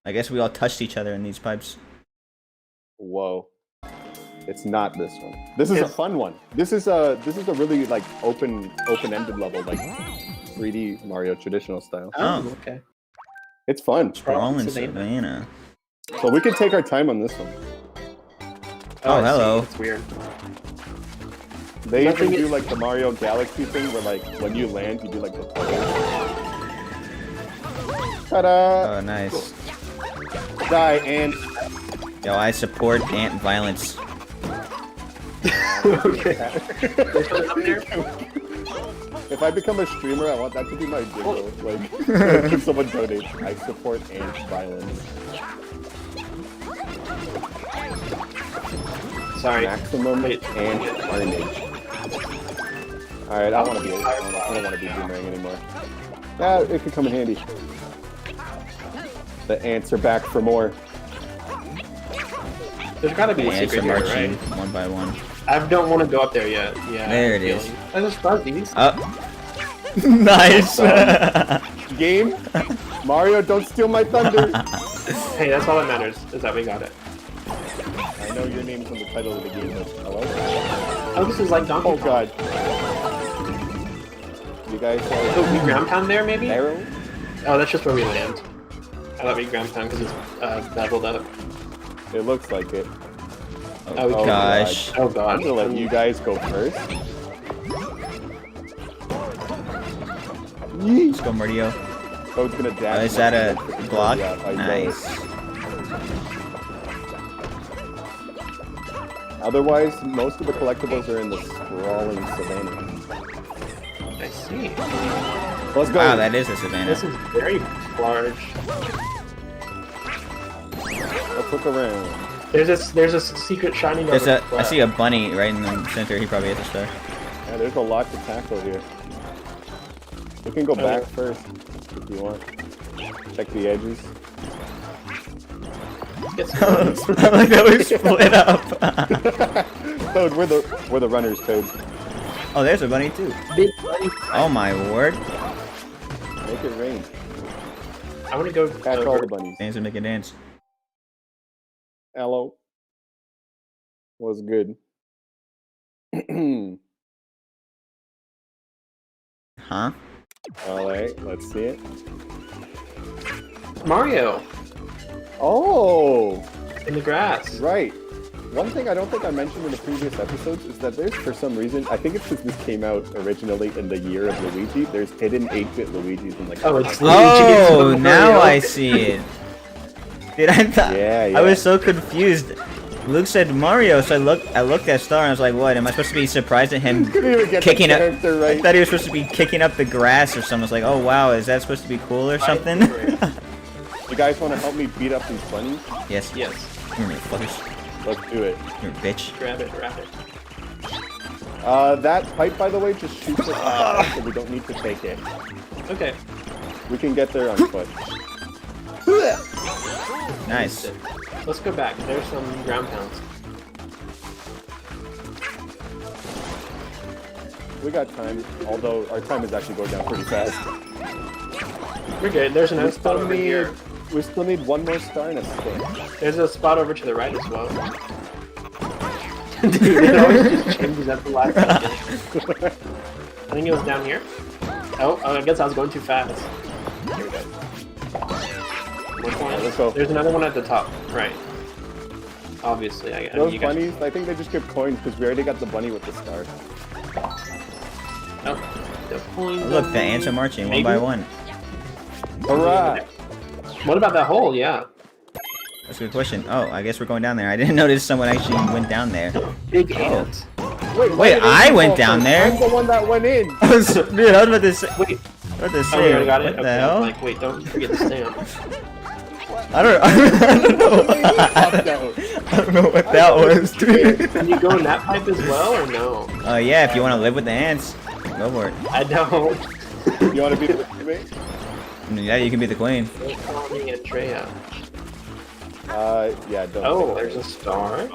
I guess we all touched each other in these pipes. Whoa. It's not this one. This is a fun one. This is a really like open-ended level, like 3D Mario traditional style. Oh, okay. It's fun. Sprawling Savannah. So we can take our time on this one. Oh, hello. It's weird. They even do like the Mario Galaxy thing where like when you land you do like the ta-da! Oh, nice. Die, ant. Yo, I support ant violence. Okay. If I become a streamer, I want that to be my jingle. Like, if someone donates, I support ant violence. Sorry. Maximum ant carnage. Alright, I don't want to be boomerang anymore. Yeah, it could come in handy. The ants are back for more. There's gotta be The a ants secret are here, marching right? one by one. I don't want to go up there yet. Yeah. There it is. I just start these. Nice. Game? Mario, don't steal my thunder! Hey, that's all that matters, is that we got it. I know your name's on the title of the game, but hello? Oh, this is like Donkey Oh Kong. god. You guys Oh, we ground pound there, maybe? barrel? Oh, that's just where we land. I thought we ground pound because it's leveled up. It looks like it. Oh, gosh. Oh I'm god. gonna let you guys go first. Let's go, Mario. Code's gonna dash. Is that a block? Yeah, I know. Nice. Otherwise, most of the collectibles are in the sprawling savannah. I see. Wow, Let's go. that is a savannah. This is very large. Let's look around. There's a secret shiny node. I see a bunny right in the center. He probably has a star. Yeah, there's a lot to tackle here. We can go back first if you want. Check the edges. Let's get I like that we split up. Toad, we're the runners, Toad. Oh, there's a bunny too. big bunny. Oh my word. Make it rain. I want to go Catch all the bunnies. Dance and make a dance. Hello. Was good. Huh? Alright, let's see it. Mario Oh! in the grass. Right. One thing I don't think I mentioned in the previous episodes is that there's, for some reason, I think it's because this came out originally in the year of Luigi, there's hidden 8-bit Luigis in like... Oh, it's Oh, Luigi. now I see it. Dude, I thought Yeah. I was so confused. Luke said Mario, so I looked at Star and I was like, what? Am I supposed to be surprised at him Couldn't even get kicking the up? character I right. thought he was supposed to be kicking up the grass or something. I was like, oh wow, is that supposed to be cool or something? You guys want to help me beat up these bunnies? Yes. Yes. You're a fuckers. Let's do it. You're a bitch. Grab it, grab it. That pipe, by the way, just shoots us off, so we don't need to take it. Okay. We can get there on foot. Nice. Let's go back. There's some ground pounds. We got time, although our time is actually going down pretty fast. We're good. There's We another spot still over need, here. we still need one more star and a stick. There's a spot over to the right as well. Dude, it always just changes at the last second. I think it was down here. Oh, I guess I was going too fast. Here we go. Let's go. There's another one at the top, right? Obviously, I Those you guys. bunnies, I think they just give coins because we already got the bunny with the star. Oh, the coin. Look, the ants are marching one by one. Hurrah! What about that hole? Yeah. That's a good question. Oh, I guess we're going down there. I didn't notice someone actually went down there. Big ant. Wait, Wait, I went down there? I'm the one that went in! Dude, I was about to say. Wait. What to Oh, say? you got it? What Okay, the I was hell? like, wait, don't forget the stamp. I don't know. I don't know what that was, dude. Can you go in that pipe as well, or no? Yeah, if you want to live with the ants, go for it. I don't. You want to be the teammate? Yeah, you can be the queen. Ain't calling Andrea. Yeah, don't. Oh, there's a star.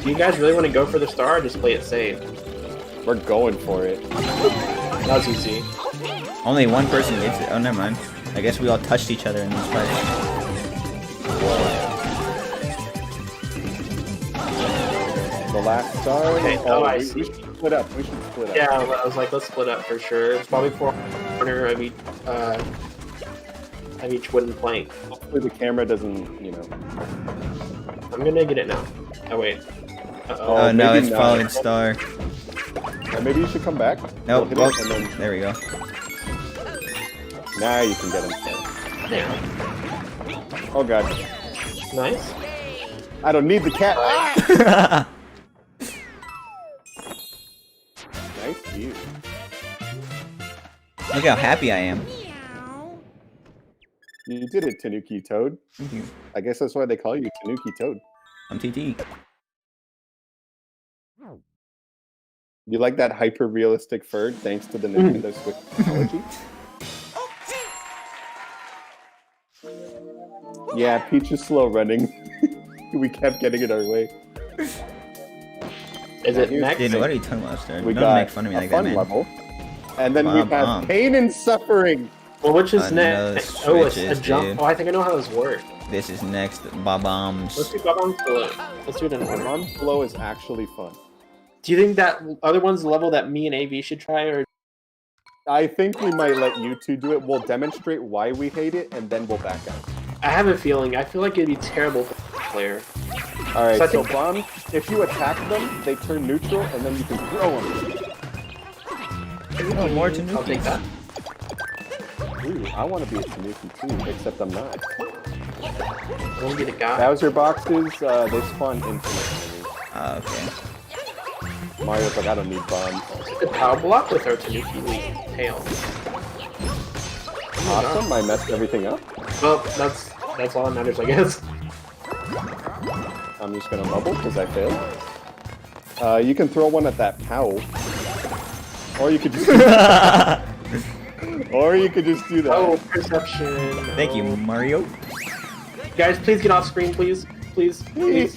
Do you guys really want to go for the star, or just play it safe? We're going for it. That was easy. Only one person gets it. Oh, never mind. I guess we all touched each other in this fight. last star. Okay, I we see. should split up. We should split up. Yeah, I was like, let's split up for sure. It's probably 4 corner of each wooden plank. Hopefully the camera doesn't, you know. I'm gonna get it now. Oh wait. Oh no, maybe it's not. falling star. Maybe you should come back. Nope. Hit Oh, it, and then there we go. now you can get him. There. Oh god. Nice. I don't need the cat. Nice view. Look how happy I am. You did it, Tanuki Toad. Thank you. I guess that's why they call you Tanuki Toad. I'm TT. You like that hyper-realistic fur thanks to the Nintendo Switch technology? Yeah, Peach is slow running. We kept getting it our way. Is it Here's- next? Dude, what are you talking about, Star? We Don't got make fun of me a like that, fun man. level. And then we have Ba-bum. pain and suffering. Well, which is Another next? Oh, it's a switches, jump. dude. Oh, I think I know how this works. This is next. Bob-bombs. Let's do Bob-omb Flow. Let's do it in order. Mom Flow is actually fun. Do you think that other one's the level that me and AV should try, or I think we might let you two do it. We'll demonstrate why we hate it, and then we'll back out. I have a feeling. I feel like it'd be terrible for the player. Alright, So I so think- bombs, if you attack them, they turn neutral, and then you can throw them. Oh, more I'll Tanuki. take that. Ooh, I want to be a Tanuki too, except I'm not. I'm gonna get a guy. Bowser boxes, they spawn infinitely. Okay. Mario's like, I don't need bombs. The power block with our Tanuki tail. Awesome, I messed everything up. Well, that's all that matters, I guess. I'm just gonna bubble because I failed. You can throw one at that POW. Or you could just or you could just do that. Oh, perception. Thank you, Oh. Mario. Guys, please get off screen, please. Please. Please.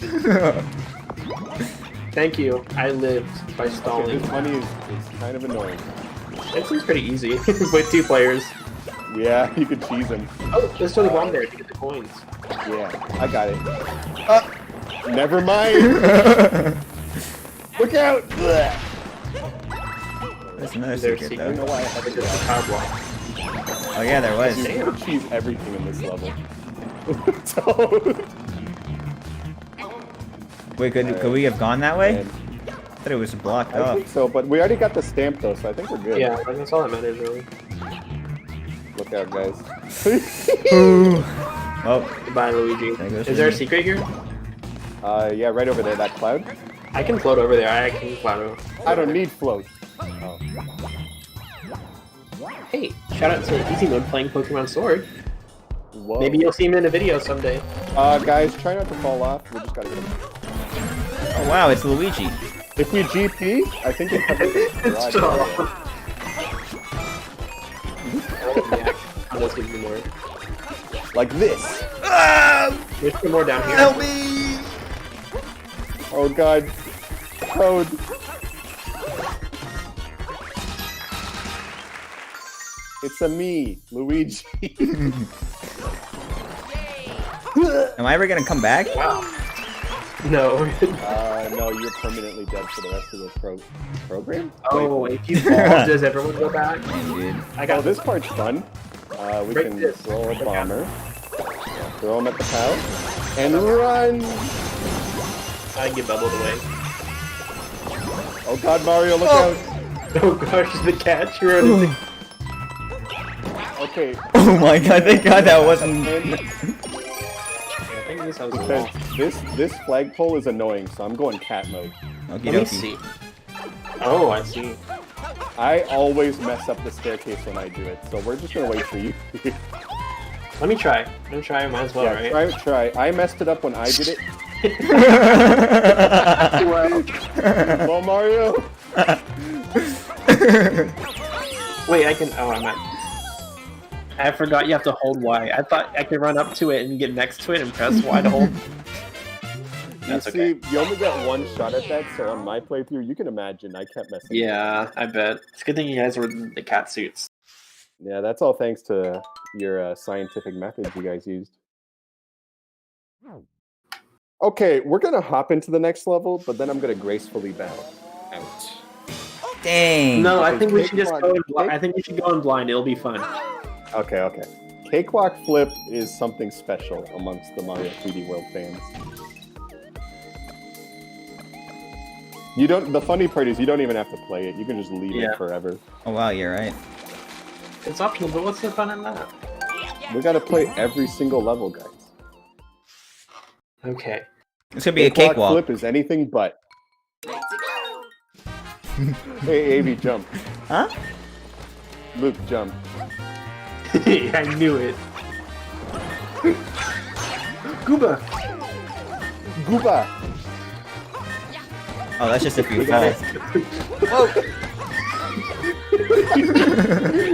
Thank you. I lived by Okay, stalling. this money is kind of annoying. It seems pretty easy with 2 players. Yeah, you could cheese him. Oh, there's still the bomb there to get the coins. Yeah, I got it. Never mind. Look out! That's another Is there a secret, secret? I don't know though. why I I haven't think it's the power block. Oh yeah, there was. You could cheese everything in this level. Toad. Wait, could we have gone that way? And I thought it was blocked I off. think so, but we already got the stamp though, so I think we're good. Yeah, that's all that matters, really. Look out, guys. Ooh. Oh, Goodbye, Luigi. There goes Is there a Luigi. secret here? Yeah, right over there, that cloud. I can float over there. I can float over. I don't need float. Oh. Hey, shout out to Easy Mode playing Pokemon Sword. Whoa. Maybe you'll see him in a video someday. Guys, try not to fall off. We just gotta get him. oh wow, it's Luigi. If we GP, I think it covers the garage Stop. area. I'll just give you more. Like this. There's 2 more down here. Help me! Oh god. Toad. It's a me, Luigi. Am I ever gonna come back? Wow. No. No, you're permanently dead for the rest of the program? Oh, if you fall, does everyone go back? Dang, dude. I Oh, got this part's fun. We Break can this. throw a bomber. Throw him at the POW. And run! I get bubbled away. Oh god, Mario, look out! Oh gosh, the catch you're on it. Okay, Oh my god, thank god that wasn't... and I think this has a because wall. this flagpole is annoying, so I'm going cat mode. Okie Let me dokie. see. Oh, I see. I always mess up the staircase when I do it, so we're just gonna wait for you. Let me try. Might as well, Yeah, right? try. I messed it up when I did it. Well, Well, Mario. wait, I can. Oh, I'm not. I forgot you have to hold Y. I thought I could run up to it and get next to it and press Y to hold. You That's see, okay. you only got one shot at that, so on my playthrough, you can imagine I kept messing up. Yeah, I bet. It's a good thing you guys were in the cat suits. Yeah, that's all thanks to your scientific methods you guys used. Okay, we're gonna hop into the next level, but then I'm gonna gracefully bow out. Dang. No, I think we should just Cakewalk- go in blind. I think we should go in blind. It'll be fun. Okay, okay. Cakewalk Flip is something special amongst the Mario 3D World fans. You don't. The funny part is you don't even have to play it. You can just leave Yeah. it forever. Oh wow, you're right. It's optional, but what's the fun in that? We gotta play every single level, guys. Okay. It's gonna be a cakewalk. Flip is anything but. Hey, Avi, jump. Huh? Luke, jump. I knew it. Gooba. Gooba. Oh, that's just if you We got fall. it.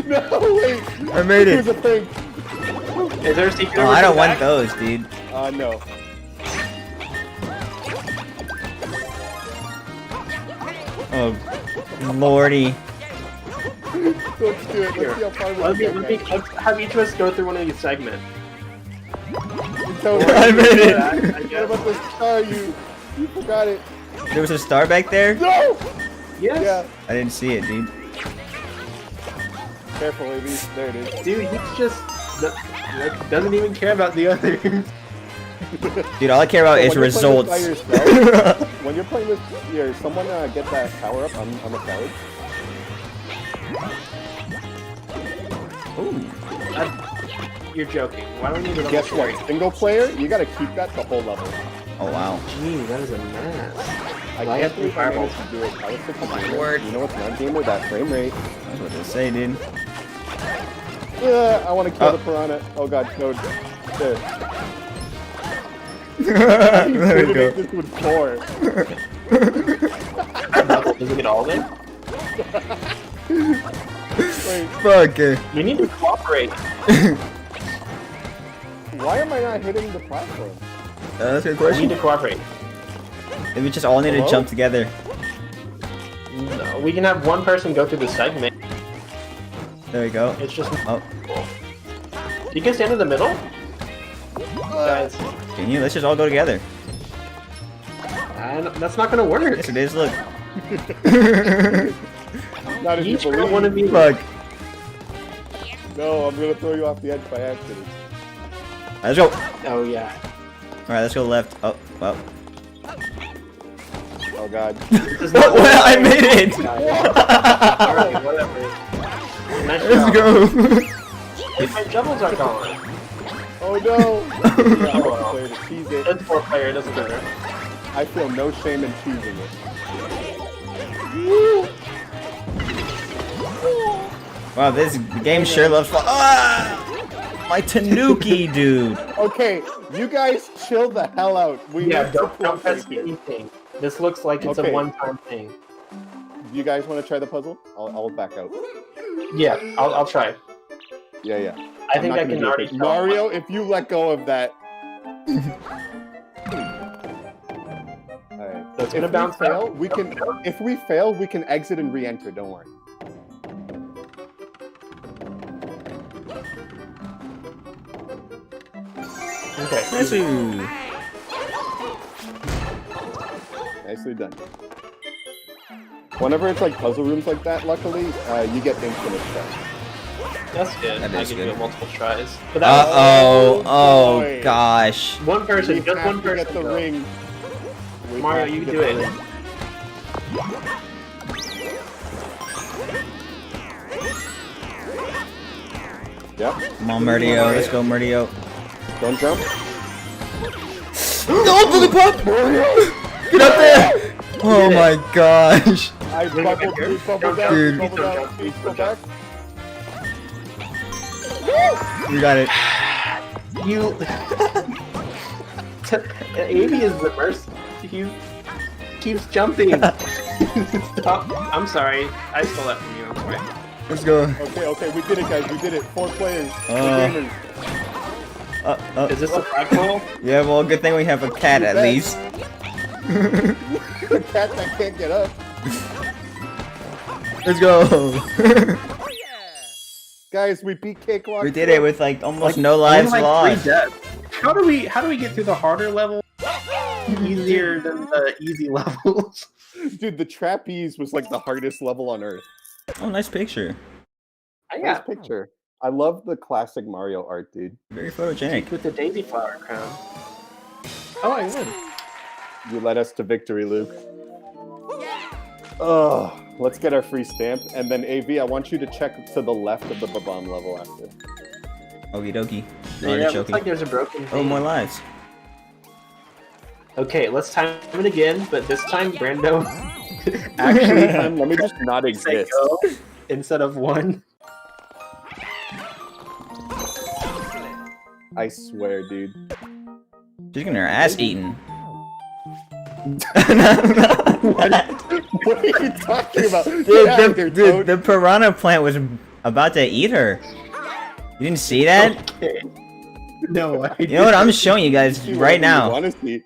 No, wait. I made Here's it. the thing. Is there a secret? Oh, over I to don't the want back? those, dude. No. Oh, lordy. Let's do it. Let's see how far we Let can me, get, let's have each of us go through one of these segments. guys. I made it. I What guess. about the star? You forgot it. There was a star back there? No! Yes. Yeah. I didn't see it, dude. Careful, Avi. There it is. Dude, he's just like, doesn't even care about the others. Dude, all I care about is When you're playing this results. by yourself, when you're playing this, here, someone get that power up. I'm a coward. Ooh. You're joking. Why do we need to Guess what? Single player, you gotta keep that the whole level. Oh wow. Gee, that is a mess. I Why can't have three believe I fireballs? managed to do it. I was such a my gamer. word. You know what's not gamer? That frame rate. That's what they say, dude. I want to kill Oh. the piranha. Oh god, no. There. There we go. This with four. Does it get all of it? Wait, Fuck it. We need to cooperate. why am I not hitting the platform? That's a good We need question. to cooperate. We just all need to Hello? jump together. No, we can have one person go through the segment. There we go. It's just Oh, you can stand in the middle. Guys, can you? Let's just all go together. that's not gonna work. Yes, it is. Look. Not if you Each believe. got one of these. Fuck. No, I'm gonna throw you off the edge by accident. Let's go. Oh yeah. Alright, let's go left. Oh, well. Oh god. This is not Well, I made it! Alright, whatever. Nice Let's job. go. Hey, my doubles are gone. Oh no! Yeah, I want the player to tease it. It's 4-player, it doesn't matter. I feel no shame in choosing it. Wow, this game sure loves fun. Ah! My Tanuki, dude. Okay, you guys chill the hell out. We Yeah, need to don't cooperate press here. anything. This looks like it's Okay. a one-time thing. You guys want to try the puzzle? I'll back out. Yeah, I'll try. Yeah, yeah. I think not I gonna can do it. already tell. Mario, if you let go of that. Alright. That's gonna If bounce we fail, out. we can. If we fail, we can exit and re-enter. Don't worry. Okay. Ooh. Nicely done. Whenever it's like puzzle rooms like that, luckily, you get infinite tries. That's good. That I is can good. do it multiple tries. But that Uh-oh. Oh, boy. gosh. one person, We just have one to person. get the though. ring. We Mario, have to you get do the it. ring. Yep. Come on, Murdio. Let's go, Murdio. Don't jump. No, Bully Pop! Get up there! Oh my gosh. I Bring it back bubbled, here. we bubbled Don't down, Dude. bubbled down. Please go back. We got it. You. Amy is the worst. He keeps jumping. Stop. I'm sorry. I stole that from you. I'm sorry. Let's go. Okay, okay, we did it, guys. We did it. 4 players. We're gamers. Is this a flagpole? Yeah, well, good thing we have a cat at bet. least. A cat that can't get up. Let's go. Guys, we beat Cakewalk. We did it with like almost no lives Only like 3 lost. deaths. How do we get through the harder level? easier than the easy levels. Dude, the trapeze was like the hardest level on Earth. Oh, nice picture. I Nice got picture. I love the classic Mario art, dude. Very photogenic. with the daisy flower crown. Oh, I win. You led us to victory, Luke. Oh, let's get our free stamp, and then AV, I want you to check to the left of the Babam level after. Okie dokie. Yeah, it looks like there's a broken thing. Oh, more lives. Okay, let's time it again, but this time Brando actually Let me just not say exist. go instead of 1. I swear, dude. She's getting her ass eaten. What are you talking about? Dude, Get out of here, Toad. the piranha plant was about to eat her. You didn't see that? Okay. No, I You know what? I'm showing you guys See right whatever now. you wanna see.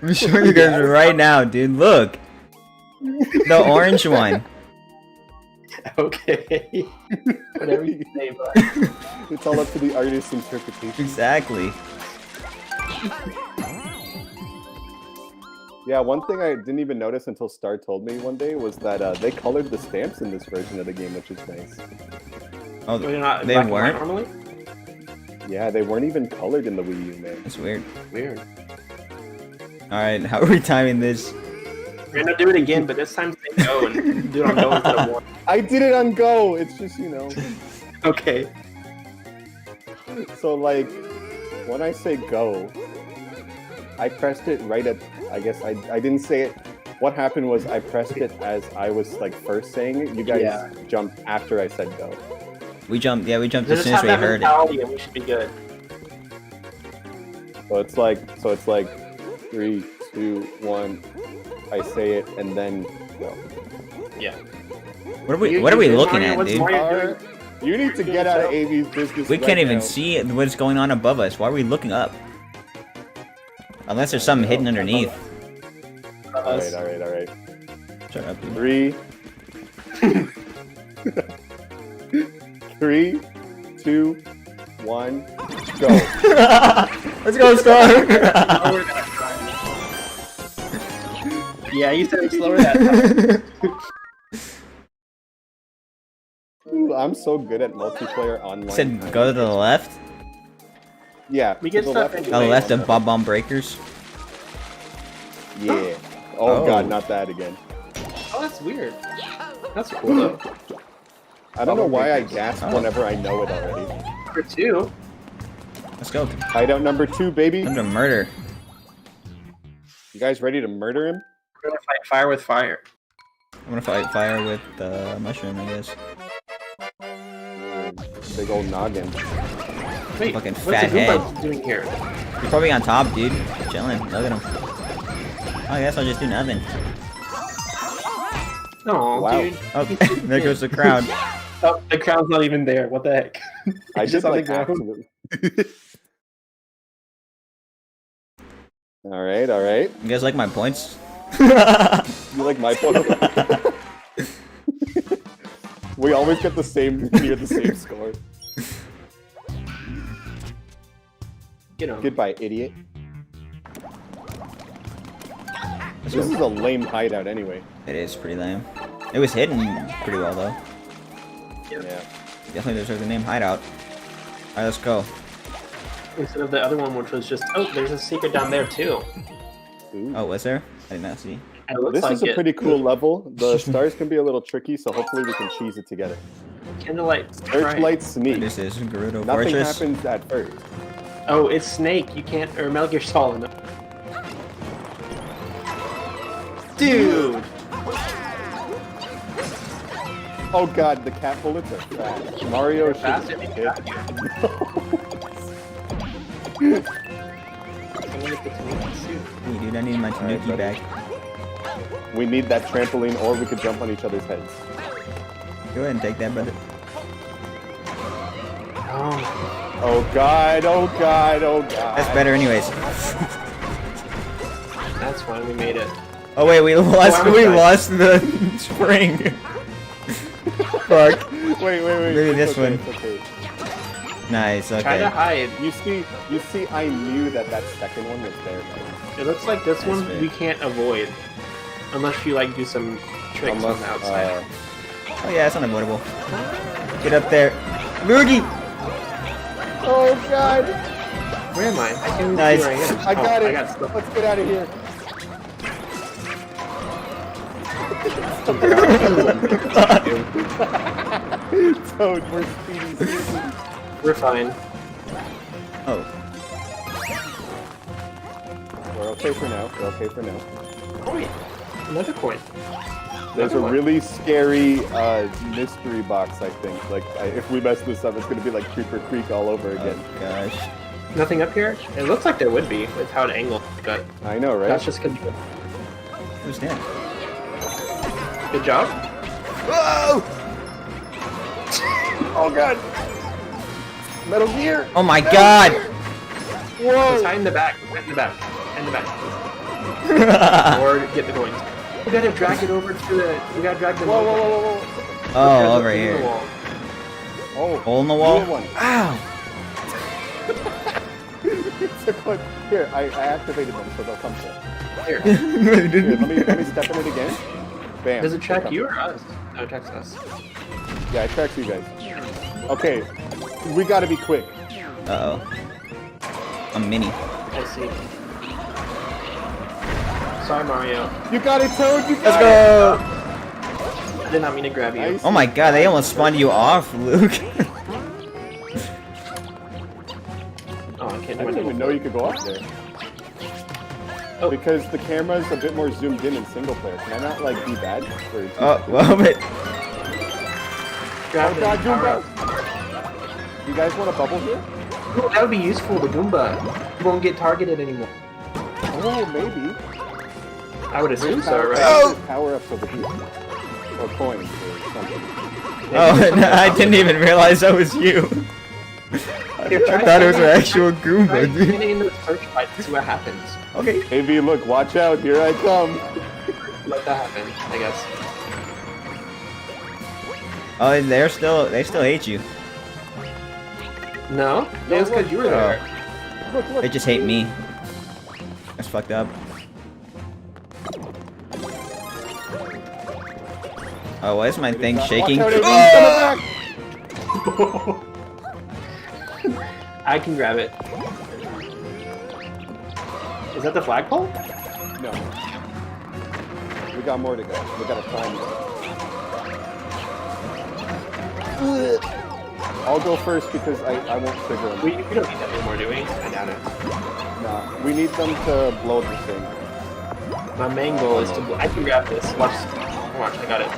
I'm showing you guys right now, dude. Look. The orange one. Okay. Whatever you say, bud. It's all up to the artist's interpretation. Exactly. Yeah, one thing I didn't even notice until Star told me one day was that they colored the stamps in this version of the game, which is nice. Oh, They're not they black and white weren't? normally? Yeah, they weren't even colored in the Wii U, man. That's weird. Weird. Alright, how are we timing this? We're gonna do it again, but this time say go and do it on go instead of 1. I did it on Go! It's just, you know. Okay. So, like, when I say go, I pressed it right at, I guess I didn't say it. What happened was I pressed it as I was, like, first saying it. You guys jumped after I said go. We jumped as Just soon as have we that heard it. mentality and we should be good. So it's like 3, 2, 1. I say it and then go. Yeah. What are we looking at, what's dude? Mario doing? You need to get out of AV's business. We right can't even now. see what's going on above us. Why are we looking up? Unless there's something hidden underneath. Alright. Shut up, dude. 3, 3, 2, 1, go. Let's go, Star! Yeah, you said it slower that time. Ooh, I'm so good at multiplayer online. Said go to the left? Yeah. We to get the stuff left. anyway. On the left of Bob Bomb Breakers? Yeah. Oh Oh. god, not that again. Oh, that's weird. That's cool though. I don't know why I gasp whenever I know it already. For 2. Let's go. Hideout number 2, baby. Time to murder. You guys ready to murder him? We're gonna fight fire with fire. I'm gonna fight fire with mushroom, I guess. Big old noggin. Wait, Fucking what's fat the head. Goomba doing here? You're probably on top, dude. Chilling. Look at him. I guess I'll just do nothing. Oh, Wow. dude. Oh, there goes the crowd. Oh, the crowd's not even there. What the heck? I It's just on the like ground. absolutely. Alright. You guys like my points? You like my photo? We always get the same, near the same score. Get him. Goodbye, idiot. This is a lame hideout anyway. It is pretty lame. It was hidden pretty well, though. Yeah. Definitely deserves the name Hideout. Alright, let's go. Instead of the other one, which was just, oh, there's a secret down there too. Ooh. Oh, was there? I did not see. It looks This like is a it. pretty cool level. The stars can be a little tricky, so hopefully we can cheese it together. Candlelight. Searchlight sneak. This is Gerudo Nothing Fortress. happens at first. Oh, it's Snake. You can't, or Metal Gear Solid. Dude! Oh god, the cat bullets are fast. Mario should Fast, have I think hit. I'm gonna get the Tanuki suit. Hey, dude, I need my Tanuki brother. back. We need that trampoline, or we could jump on each other's heads. Go ahead and take that, brother. Oh, Oh god, oh god, oh god. That's better anyways. that's fine. We made it. Oh wait, we lost I'm we sorry. lost the spring. Fuck. Wait. Maybe It's this okay, one. it's okay. Nice. Okay. Try to hide. You see, I knew that second one was there. It looks like this That's one fair. we can't avoid. Unless you like do some tricks on the outside. Oh yeah, it's unavoidable. Get up there, Loogie. Oh God! Where am I? I can't even Nice. see where I am. I got it. I got stuff. Let's get out of here. Toad, we're speedy. We're fine. Oh. We're okay for now. Coin. Another coin. There's a Another one. really scary mystery box, I think. Like, if we mess this up, it's gonna be like Creeper Creek all over again. Oh, gosh. Nothing up here? It looks like there would be with how it angled, but I know, right? that's just good. Who's that? Good job. Whoa! Oh God! Metal Gear! Oh my God! Let's hide in the back. Hide in the back. Hide in the back. Or get the coins. We gotta drag it over to the. We gotta drag them Whoa, over. whoa, whoa, whoa! Oh, over Through the here. wall. Oh, Hole in the wall. new one. Ow! It's a clip. Here, I activated them, so they'll come to. Here. Here, let me step in it again. Bam. Does it track They you come. or us? No, it tracks us. Yeah, it tracks you guys. Okay, we gotta be quick. Uh oh. A mini. I see. Sorry, Mario. You got it, Toad. You got Let's it. go! I did not mean to grab you. Nice. Oh my God! They almost spawned you off, Luke. Oh, I can't I do didn't even know you could go up there. Oh. Because the camera's a bit more zoomed in single player. Can I not like be bad for? Oh, well, but Grab Oh the God, power up. Goomba! You guys want a bubble here? Ooh, that would be useful, the Goomba. You won't get targeted anymore. Oh, maybe. I would assume so, Power- right? Oh! Power-ups over here. Or coins or something. oh, no, I didn't even realize that was you. Here, I thought it was an actual Goomba, Try dude. getting in the search fight to see what happens. Okay. AV, look, watch out, here I come. Let that happen, I guess. Oh, they still hate you. No? It was because you were there. Look, look. They just hate me. That's fucked up. Oh, why is my thing shaking? Watch out, AV, he's coming back. I can grab it. Is that the flagpole? No. We got more to go. We gotta find it. I'll go first because I won't trigger them. We don't need that anymore, do we? I doubt it. Nah, we need them to blow the thing. My main goal is to... I can grab this. Watch, I got it.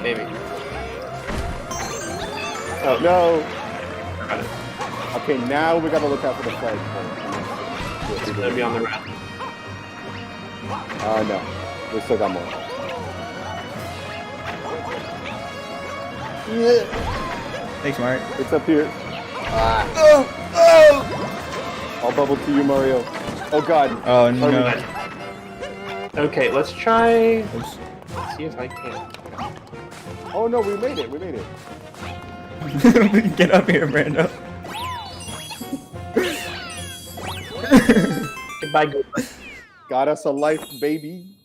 Maybe. Oh, No! I got it. Okay, now we gotta look out for the flag. It's gonna be on the ramp. No. We still got more. Yeah. Thanks, Mark. It's up here. Oh! Oh! I'll bubble to you, Mario. Oh god. Oh no. Okay, let's try... Oops. Let's see if I can. Oh no, we made it. We made it. Get up here, Brando. Goodbye, Goomba. Got us a life, baby.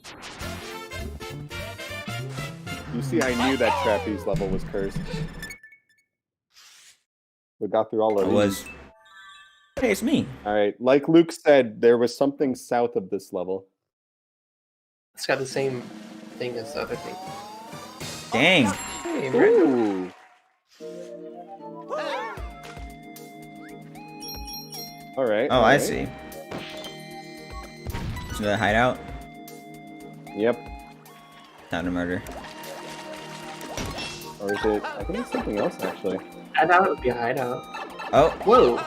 You see, I knew that trapeze level was cursed. We got through all of It these. was. Hey, it's me. Alright, like Luke said, there was something south of this level. It's got the same thing as the other thing. Dang. Hey, Brando. Ooh. Alright. Oh, I see. Is that a hideout? Yep. Time to murder. Or is it? I think it's something else, actually. I thought it would be a hideout. Oh. Whoa.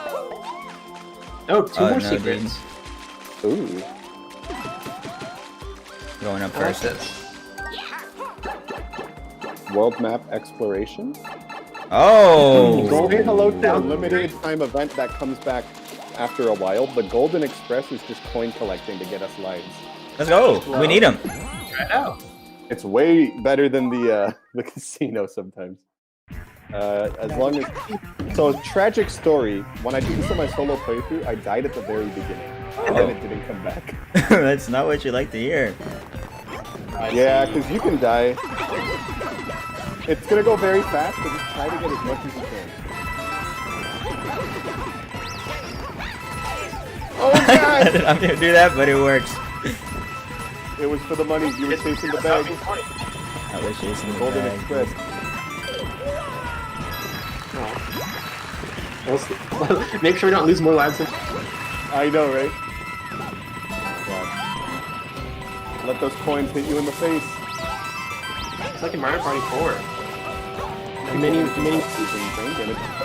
Oh, two Oh, more no, secrets. Ooh. Going up I like first. this. World map exploration? Oh. Say hello to a limited time event that comes back after a while. The Golden Express is just coin collecting to get us lives. Let's go. We need them. Try it out. It's way better than the casino sometimes. As long as... So, tragic story. When I did this on my solo playthrough, I died at the very beginning. And then it didn't come back. That's not what you like to hear. Yeah, because you can die. It's gonna go very fast, but just try to get as much as you can. Oh god! I'm gonna do that, but it works. It was for the money. You were chasing the bag. I was chasing the Golden bag. Express. Oh. Make sure we don't lose more lives. I know, right? God. Let those coins hit you in the face. It's like in Mario Party 4. Many.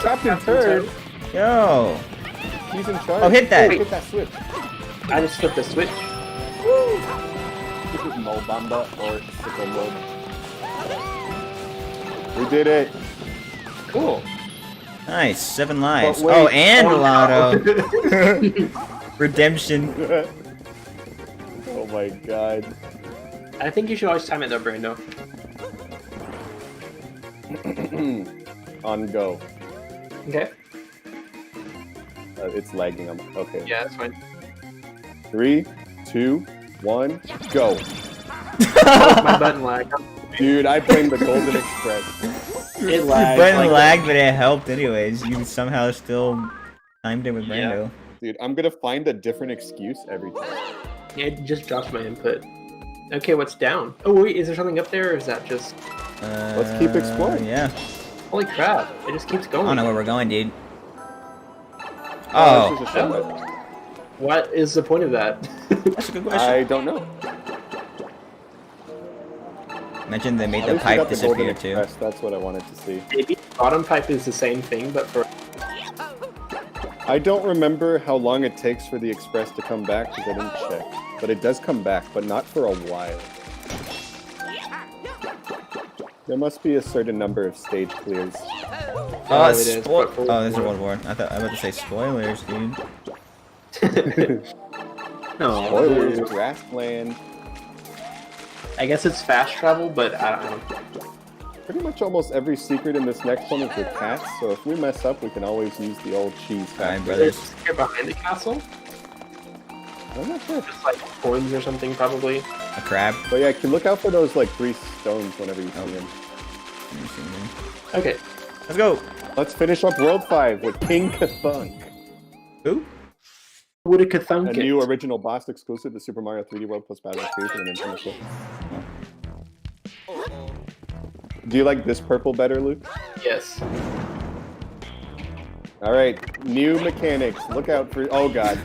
Trapped in third. Yo! He's in charge. Oh, hit that! Oh, hit that switch. I just flipped the switch. Woo! This is Mobamba or Sickle Mob. We did it. Cool. Nice, 7 lives. But wait. Oh, and Oh, Lotto. Redemption. Oh my god. I think you should always time it though, Brando. On go. Okay. It's lagging. Okay. Yeah, that's fine. 3, 2, 1, go. Oh, my button lagged. Dude, I blamed the Golden Express. It lagged. Button like- lagged, but it helped anyways. You somehow still timed it with Brando. Dude, I'm gonna find a different excuse every time. Yeah, it just dropped my input. Okay, what's down? Oh wait, is there something up there, or is that just... Let's keep exploring. Yeah. Holy crap, it just keeps I going. don't know where we're going, dude. This Oh, is a shortcut. What is the point of that? that's a good question. I don't know. Mentioned they made At the least we got pipe the Golden disappear too. Express. That's what I wanted to see. Maybe bottom pipe is the same thing, but for... I don't remember how long it takes for the Express to come back because I didn't check. But it does come back, but not for a while. There must be a certain number of stage clears. Oh, it is, but for oh, this is World World War. I was about to say spoilers, dude. No, Spoilers, grassland. I guess it's fast travel, but I don't know. Pretty much almost every secret in this next one is with cats, so if we mess up, we can always use the old cheese Alright, factory. brothers. Is here behind the castle? I'm not sure. Just like coins or something, probably. A crab. But yeah, can look out for those like 3 stones whenever you see them. Let me see, man. Okay. Let's go. Let's finish up World 5 with King Kathunk, Who? Would a thunk new it? original boss exclusive to Super Mario 3D World plus Battle Creation and Nintendo Switch. Do you like this purple better, Luke? Yes. Alright, new mechanics. Look out for... Oh god.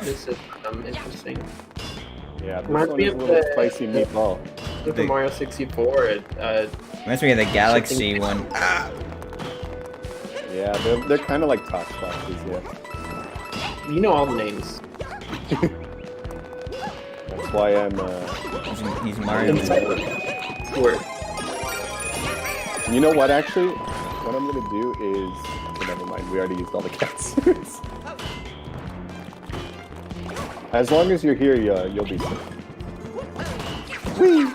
This is interesting. Yeah, this Reminds one me is a of little the- spicy meatball. Super Mario 64. Reminds me of the Galaxy one. Yeah, they're kind of like top boxes, yeah. You know all the names. That's why I'm, He's Mario. Word. You know what, actually? What I'm gonna do is... Oh, never mind, we already used all the cat suits. As long as you're here, you'll be safe. Whee!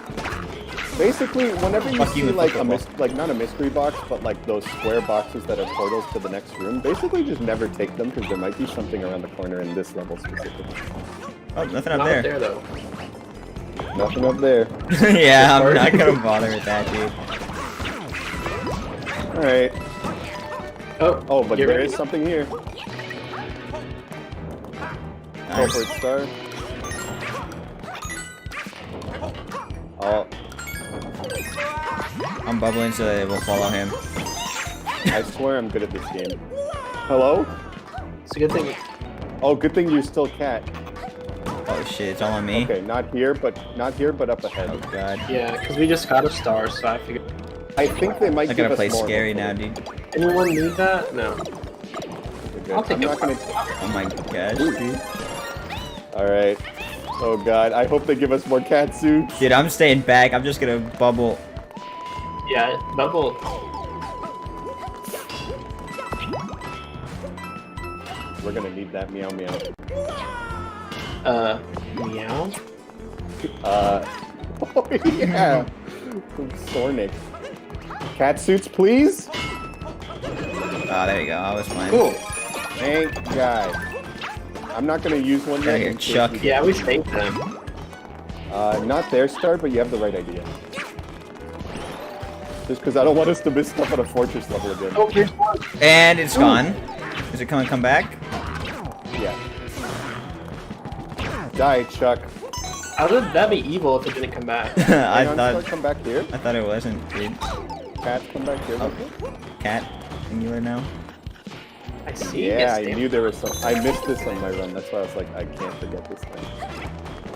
Basically, whenever you Fuck you see with like football. like not a mystery box, but like those square boxes that are portals to the next room, basically just never take them because there might be something around the corner in this level specifically. Oh, nothing up Not there. there though. Nothing up there. Yeah, I'm not gonna bother with that, dude. All right. Oh, but get there ready. is something here. Nice. Corporate star. Oh, I'm bubbling so that it will follow him. I swear I'm good at this game. Hello? It's a good thing. Oh, good thing you're still cat. Oh shit, it's all on me. Okay, not here, but up ahead. Oh god. Yeah, because we just got a star, so I figured. I think they might I give gotta us play more, scary now, hopefully. dude. Anyone need that? No. We're good. I'll take I'm it. not gonna. Oh my gosh, dude. All right. Oh god, I hope they give us more cat suits. Dude, I'm staying back. I'm just gonna bubble. Yeah, bubble. We're gonna need that meow meow. Meow? Oh yeah! From Sornic. Cat suits, please? Oh, there you go. I was fine. Cool. Thank God. I'm not gonna use one Gotta yet. hear in case Chuck. we get- Yeah, we saved them. Not their start, but you have the right idea. Just because I don't want us to miss stuff on a fortress level again. Oh, here's one. And it's gone. Is it coming? Come back? Yeah. Die, Chuck. That'd be evil if it didn't come back. I Hang on, thought. Chuck, come back here. I thought it wasn't, dude. Cat, come back here. Oh, cat, singular now. I see. Yeah, Yes, I damn. knew there was some. I missed this on my run. That's why I was like, I can't forget this thing.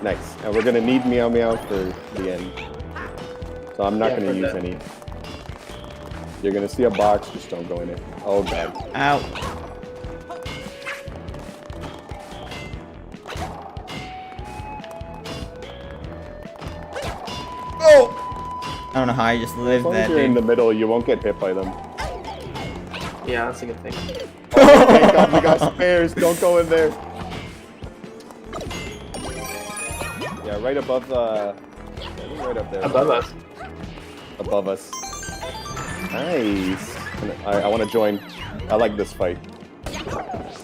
Nice. And we're gonna need Meow Meow for the end. So I'm not Yeah, gonna for use that. any. You're gonna see a box, just don't go in it. Oh God. Ow. Oh! I don't know how I just As lived long that, as you're in the dude. middle, you won't get hit by them. Yeah, that's a good thing. Thank God we got spares. Don't go in there. Yeah, right above. Right up there. Above us. Above us. Nice. I want to join. I like this fight.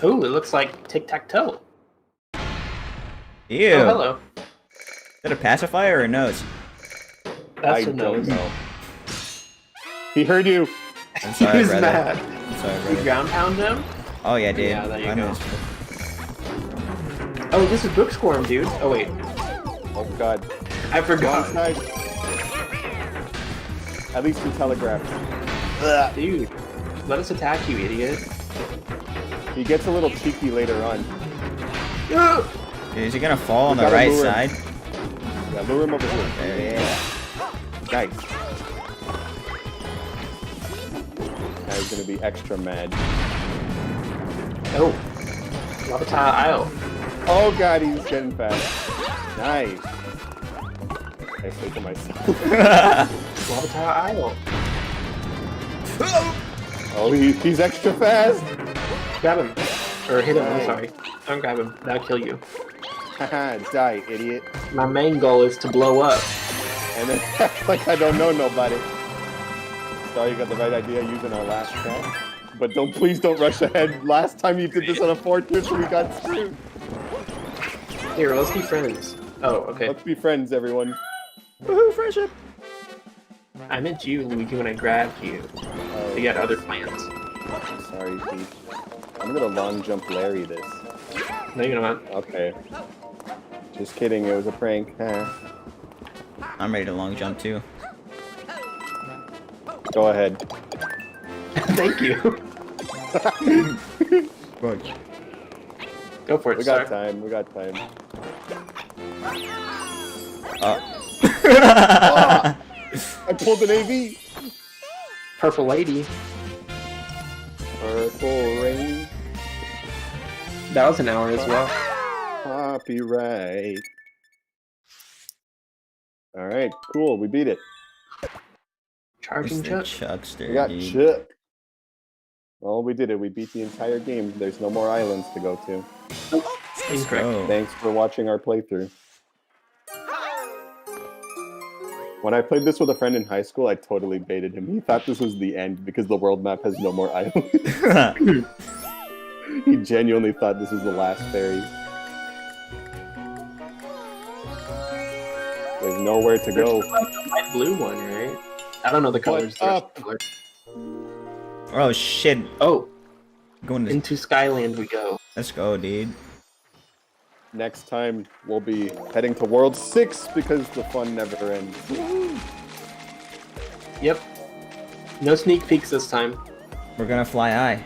Ooh, it looks like tic-tac-toe. Ew. Oh, hello. Is that a pacifier or a nose? That's I a nose. don't know. He heard you. I'm He sorry, was brother. mad. I'm sorry, You brother. ground pound him? Oh yeah, dude. Yeah, there you I go. know. Oh, this is Book Squirm, dude. Oh, wait. Oh God. I Wrong forgot. side. At least we telegraphed. Dude, let us attack you, idiot. He gets a little cheeky later on. Ah! Dude, is he gonna fall on We the gotta right lure him. side? Yeah, lure him over here. There you go. Nice. Now he's gonna be extra mad. Oh. Lavatar Isle. Oh God, he's getting fast. Nice. I say to myself. Lavatar Isle. Oh, he's extra fast. Grab him. Or hit him, I'm Nice. sorry. Don't grab him. That'll kill you. Haha, die, idiot. My main goal is to blow up. And then act like I don't know nobody. Sorry, you got the right idea using our last shot. But please don't rush ahead. Last time you did this on a fortress, we got screwed. Here, let's be friends. Oh, okay. Let's be friends, everyone. Woohoo, friendship! I meant you, Luigi, when I grabbed you. Oh, We got other plans. sorry, Peach. I'm gonna long jump Larry this. No, you know what? Okay. Just kidding, it was a prank. Huh. I'm ready to long jump too. Go ahead. Thank you. Go for it, We sir. got time, we got time. I pulled an AV! Purple lady. Purple rain, That was an hour as well. copyright. Alright, cool, we beat it. Charging It's the Chuck. Chuckster, We got dude. Chuck. Well, we did it. We beat the entire game. There's no more islands to go to. Incorrect. Oh. Thanks for watching our playthrough. When I played this with a friend in high school, I totally baited him. He thought this was the end because the world map has no more islands. He genuinely thought this was the last fairy. There's nowhere to go. The light blue one, right? I don't know the colors. What's up? Oh shit. Oh, Going to... into Skyland we go. Let's go, dude. Next time, we'll be heading to World 6 because the fun never ends. Yep. No sneak peeks this time. We're gonna fly high.